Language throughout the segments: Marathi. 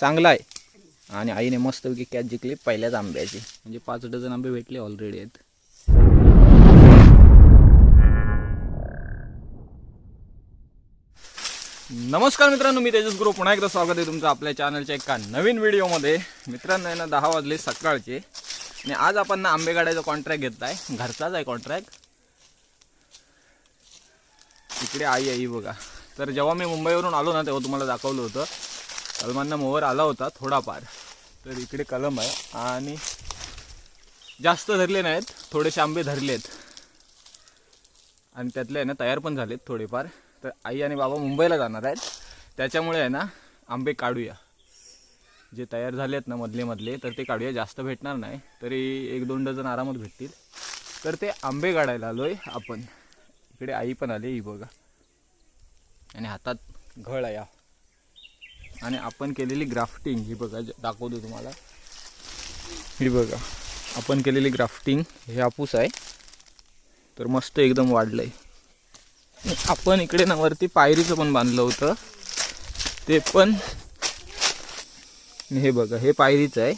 चांगला आहे. आणि आईने मस्तपैकी कॅच जिंकली पहिल्याच आंब्याची. म्हणजे 5 डझन आंबे भेटले ऑलरेडी आहेत. नमस्कार मित्रांनो, मी तेजस गुरु पुन्हा एकदा स्वागत आहे तुमचं आपल्या चॅनलच्या एका नवीन व्हिडिओमध्ये. मित्रांनो ना 10 वाजले सकाळचे आणि आज आपण ना आंबे काढायचा कॉन्ट्रॅक्ट घेतला आहे. घरचाच आहे कॉन्ट्रॅक्ट. इकडे आई आई बघा. तर जेव्हा मी मुंबईवरून आलो ना तेव्हा तुम्हाला दाखवलं होतं कलमांना मोहर आला होता थोडाफार. तर इकडे कलम आहे आणि जास्त धरले नाहीत, थोडेसे आंबे धरलेत आणि त्यातले आहे ना तयार पण झालेत थोडेफार. तर आई आणि बाबा मुंबईला जाणार आहेत, त्याच्यामुळे आहे ना आंबे काढूया. जे तयार झालेत ना मधले तर ते काढूया. जास्त भेटणार नाही तरी 1-2 डझन आरामात भेटतील. तर ते आंबे काढायला आलोय आपण. इकडे आई पण आली ही बघा आणि हातात घळ आहे आणि आपण केलेली ग्राफ्टिंग ही बघा, दाखवतो तुम्हाला. ही बघा आपण केलेली ग्राफ्टिंग. हे हापूस आहे तर मस्त एकदम वाढलंय. आपण इकडे ना वरती पायरीचं पण बांधलं होतं ते पण. हे बघा हे पायरीचं आहे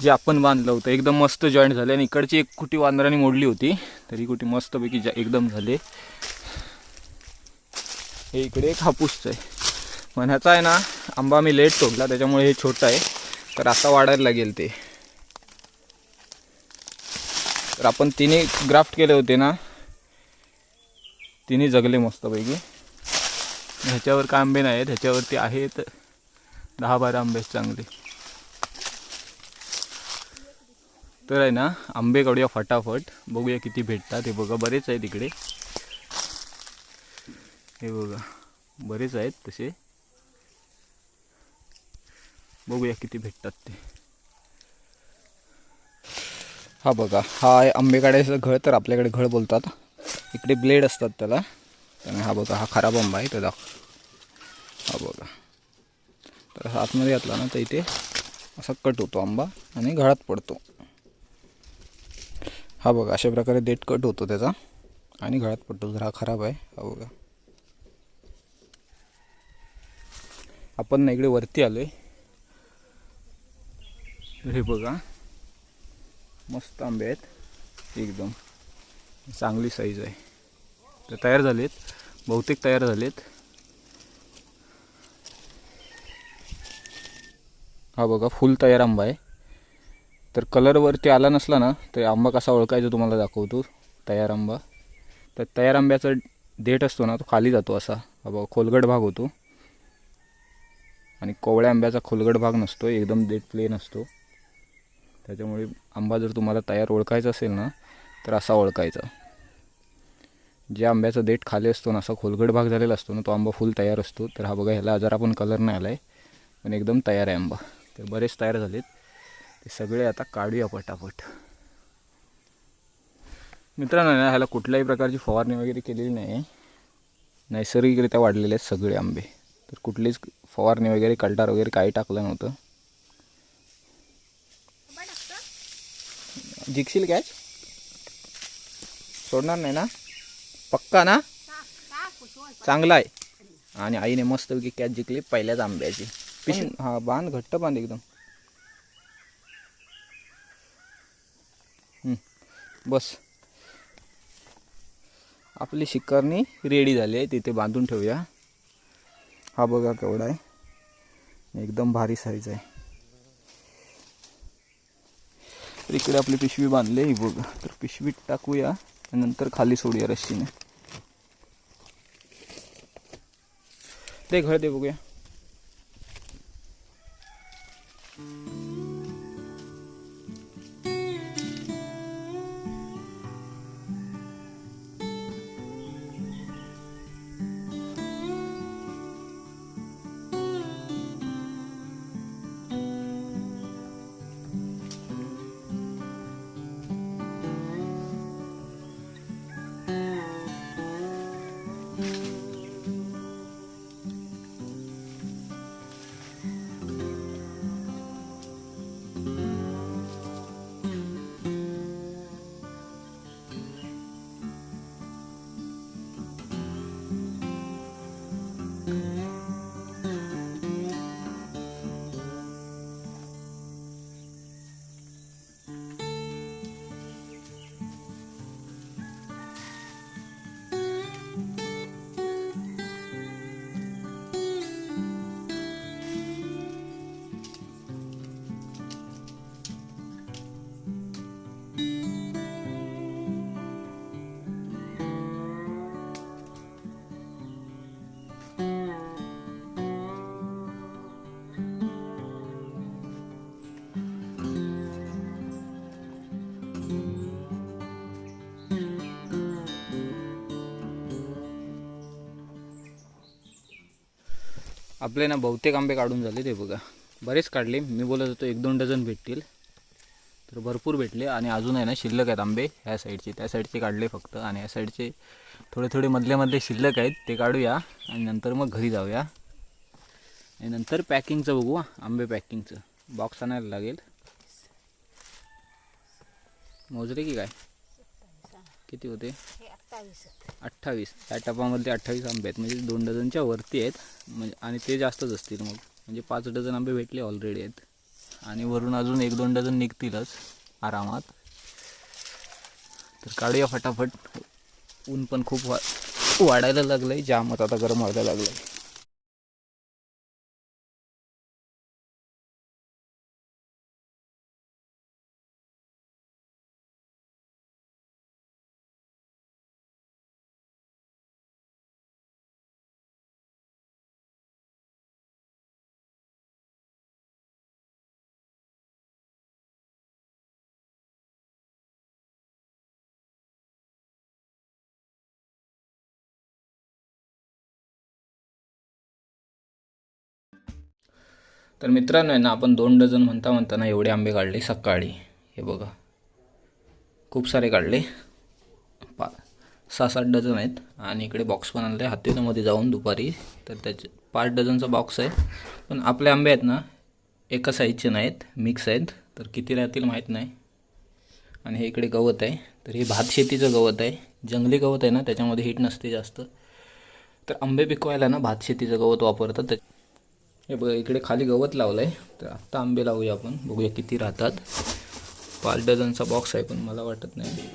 जे आपण बांधलं होतं. एकदम मस्त जॉईंट झाले आणि इकडची एक कुटी वांदराने मोडली होती तरी कुटी मस्तपैकी एकदम झाले. हे इकडे एक हापूसचं आहे. पण ह्याचा आहे ना आंबा मी लेट तोडला त्याच्यामुळे हे छोटं आहे, तर आता वाढायला लागेल ते. तर आपण तिन्ही ग्राफ्ट केले होते ना, तिन्ही जगले मस्तपैकी. ह्याच्यावर काय आंबे नाही आहेत, ह्याच्यावरती आहेत 10-12 आंबे चांगले. तर आहे ना आंबे काढूया फटाफट, बघूया किती भेटतात. हे बघा बरेच आहेत इकडे. हे बघा बरेच आहेत तसे, बघूया किती भेटतात ते. हा बघा हा आहे आंबे काढायचं घळ. तर आपल्याकडे घळ बोलतात, इकडे ब्लेड असतात त्याला. आणि हा बघा हा खराब आंबा आहे तर हा बघा. तर आतमध्ये घातला ना तर इथे असा कट होतो आंबा आणि घळात पडतो. हा बघा अशा प्रकारे देठ कट होतो त्याचा आणि घळात पडतो. जर हा खराब आहे. हा बघा आपण ना इकडे वरती आलोय. हे बघा मस्त आंबे आहेत एकदम, चांगली साईज आहे. तर तयार झालेत, बहुतेक तयार झालेत. हा बघा फुल तयार आंबा आहे. तर कलरवरती आला नसला ना तर आंबा कसा ओळखायचा तुम्हाला दाखवतो. तयार आंबा, तर तयार आंब्याचा देठ असतो ना तो खाली जातो असा. हा बघा खोलगट भाग होतो आणि कोवळ्या आंब्याचा खोलगट भाग नसतो, एकदम देठ प्लेन असतो. त्याच्यामुळे आंबा जर तुम्हाला तयार ओळखायचा असेल ना तर असा ओळखायचा. ज्या आंब्याचा देठ खाली असतो ना, असा खोलगट भाग झालेला असतो ना, तो आंबा फुल तयार असतो. तर हा बघा ह्याला जरा पण कलर नाही आला आहे पण एकदम तयार आहे आंबा. तर बरेच तयार झालेत, ते सगळे आता काढूया पटापट. मित्रांनो ना ह्याला कुठल्याही प्रकारची फवारणी वगैरे केलेली नाही, नैसर्गिकरित्या वाढलेले आहेत सगळे आंबे. तर कुठलीच फवारणी वगैरे कल्टार वगैरे काही टाकलं नव्हतं. जिंकशील कॅच? सोडणार नाही ना? पक्का ना? चांगला आहे. आणि आईने मस्तपैकी कॅच जिंकली पहिल्याच आंब्याची. हा बांध घट्ट बांध एकदम. बस आपली शिकारणी रेडी झाली आहे, तिथे बांधून ठेवूया. हा बघा केवढा आहे, एकदम भारी साईज आहे. तर इकडे आपली पिशवी बांधली ही बघा. तर पिशवीत टाकूया आणि नंतर खाली सोडूया रस्सीने. ते घळ दे बघूया. आपले ना बहुतेक आंबे काढून झाले ते बघा. बरेच काढले. मी बोलत होतो 1-2 डझन भेटतील, तर भरपूर भेटले. आणि अजून आहे ना शिल्लक आहेत आंबे ह्या साईडचे, त्या साईडचे काढले फक्त. आणि ह्या साईडचे थोडे थोडे मधले मधले शिल्लक आहेत, ते काढूया आणि नंतर मग घरी जाऊया. आणि नंतर पॅकिंगचं बघू. आंबे पॅकिंगचं बॉक्स आणायला लागेल. मोजले की काय किती होते? 28. त्या टपामध्ये 28 आंबे आहेत, म्हणजे 2 डझनच्या वरती आहेत. म्हणजे आणि ते जास्तच असतील मग, म्हणजे 5 डझन आंबे भेटले ऑलरेडी आहेत. आणि वरून अजून 1-2 डझन निघतीलच आरामात. तर काढूया फटाफट. ऊन पण खूप वाढायला लागलं आहे, जामच आता गरम व्हायला लागलं आहे. तर मित्रांनो आहे ना, आपण 2 डझन म्हणता ना एवढे आंबे काढले सकाळी. हे बघा खूप सारे काढले. 6-7 डझन आहेत. आणि इकडे बॉक्स पण आणले हातीमध्ये जाऊन दुपारी. तर त्याचे 5 डझनचा बॉक्स आहे. पण आपले आंबे आहेत ना एका साईजचे नाहीत, मिक्स आहेत. तर किती राहतील माहीत नाही. आणि हे इकडे गवत आहे, तर हे भात शेतीचं गवत आहे. जंगली गवत आहे ना, त्याच्यामध्ये हीट नसते जास्त. तर आंबे पिकवायला ना भात शेतीचं गवत वापरतात. हे बघा इकडे खाली गवत लावलं आहे. तर आत्ता आंबे लावूया आपण, बघूया किती राहतात. 5 डझनचा बॉक्स आहे, पण मला वाटत नाही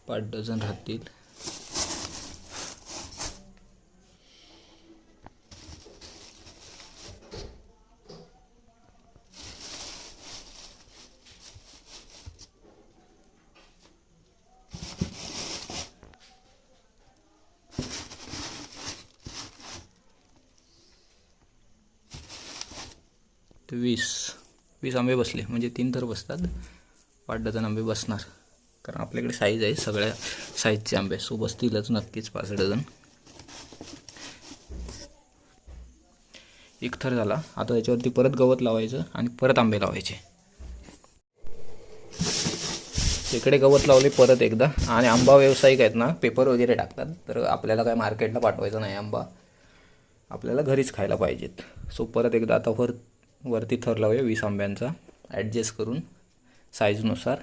5 डझन राहतील. तर 20 आंबे बसले, म्हणजे 3 थर बसतात. 5 डझन आंबे बसणार, कारण आपल्याकडे साईज आहे सगळ्या साईजचे आंबे. सो बसतीलच नक्कीच 5 डझन. एक थर झाला. आता त्याच्यावरती परत गवत लावायचं आणि परत आंबे लावायचे. इकडे गवत लावले परत एकदा. आणि आंबा व्यावसायिक आहेत ना, पेपर वगैरे टाकतात. तर आपल्याला काय मार्केटला पाठवायचं नाही आंबा, आपल्याला घरीच खायला पाहिजेत. सो परत एकदा आता वरती थर लावूया 20 आंब्यांचा, ॲडजस्ट करून साईजनुसार.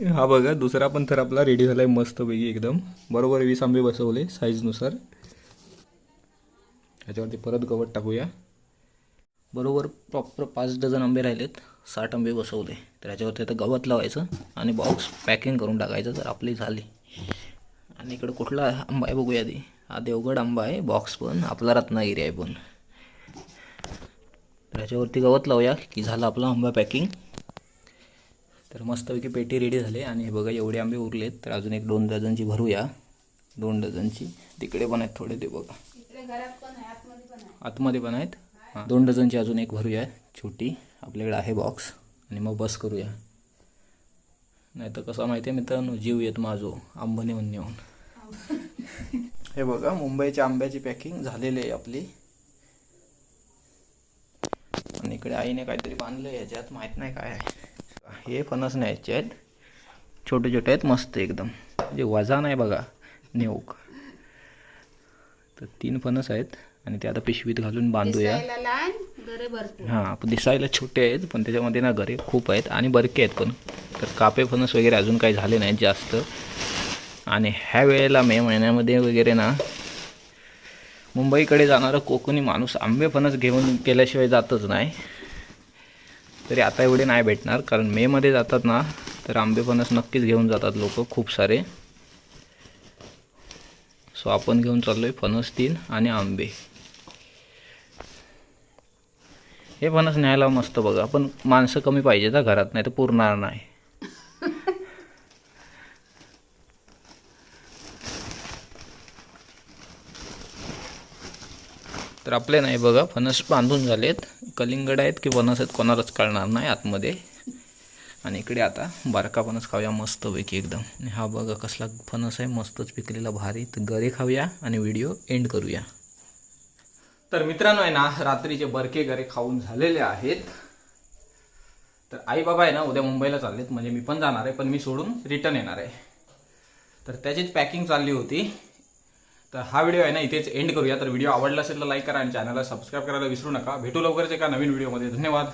हा बघा दुसरा पण थर आपला रेडी झाला आहे मस्तपैकी एकदम. बरोबर 20 आंबे बसवले साईजनुसार. ह्याच्यावरती परत गवत टाकूया. बरोबर प्रॉपर 5 डझन आंबे राहिलेत, 60 आंबे बसवले. तर ह्याच्यावरती आता गवत लावायचं आणि बॉक्स पॅकिंग करून टाकायचं. तर आपली झाली. आणि इकडं कुठला आंबा आहे बघूया आधी. हा देवगड आंबा आहे. बॉक्स पण आपला रत्नागिरी आहे पण. तर ह्याच्यावरती गवत लावूया की झालं आपला आंबा पॅकिंग. तर मस्तपैकी पेटी रेडी झाली. आणि हे बघा एवढे आंबे उरलेत. तर अजून 1-2 डझनची भरूया. 2 डझनची तिकडे पण आहेत थोडे, ते बघा आतमध्ये पण आहेत. हां 2 डझनची अजून एक भरूया छोटी. आपल्याकडे आहे बॉक्स. आणि मग बस करूया. नाही तर कसं माहिती आहे मित्रांनो, जीव येत माझो आंब नेऊन नेऊन. हे बघा मुंबईच्या आंब्याची पॅकिंग झालेली आहे आपली. आणि इकडे आईने काहीतरी बांधलं आहे याच्यात, माहीत नाही काय आहे. हे फणस न्यायचे आहेत, छोटे छोटे आहेत मस्त एकदम, म्हणजे वजा नाही बघा नेऊक. तर 3 फणस आहेत आणि ते आता पिशवीत घालून बांधूया. हां दिसायला छोटे आहेत पण त्याच्यामध्ये ना गरे खूप आहेत आणि बरके आहेत पण. तर कापे फणस वगैरे अजून काही झाले नाहीत जास्त. आणि ह्या वेळेला मे महिन्यामध्ये वगैरे ना मुंबईकडे जाणारा कोकणी माणूस आंबे फणस घेऊन गेल्याशिवाय जातच नाही. तरी आता एवढे नाही भेटणार, कारण मेमध्ये जातात ना तर आंबे फणस नक्कीच घेऊन जातात लोक खूप सारे. सो आपण घेऊन चाललोय फणस 3 आणि आंबे. हे फणस न्यायला मस्त बघा, पण माणसं कमी पाहिजेत घरात, नाही तर पुरणार नाही. तर आपले नाही बघा फणस बांधून झालेत. कलिंगड आहेत की फणस आहेत कोणालाच कळणार नाही आतमध्ये. आणि इकडे आता बारका फणस खाऊया मस्तपैकी एकदम. आणि हा बघा कसला फणस आहे मस्तच पिकलेला भारी. तर गरे खाऊया आणि व्हिडिओ एंड करूया. तर मित्रांनो आहे ना रात्रीचे बरके गरे खाऊन झालेले आहेत. तर आई बाबा आहे ना उद्या मुंबईला चाललेत, म्हणजे मी पण जाणार आहे पण मी सोडून रिटर्न येणार आहे. तर त्याचीच पॅकिंग चालली होती. तर हा व्हिडिओ आहे ना इथेच एंड करूया. तर व्हिडिओ आवडला असेल तर लाईक करा आणि चॅनलला सबस्क्राईब करायला विसरू नका. भेटू लवकरच एका नवीन व्हिडिओमध्ये. धन्यवाद.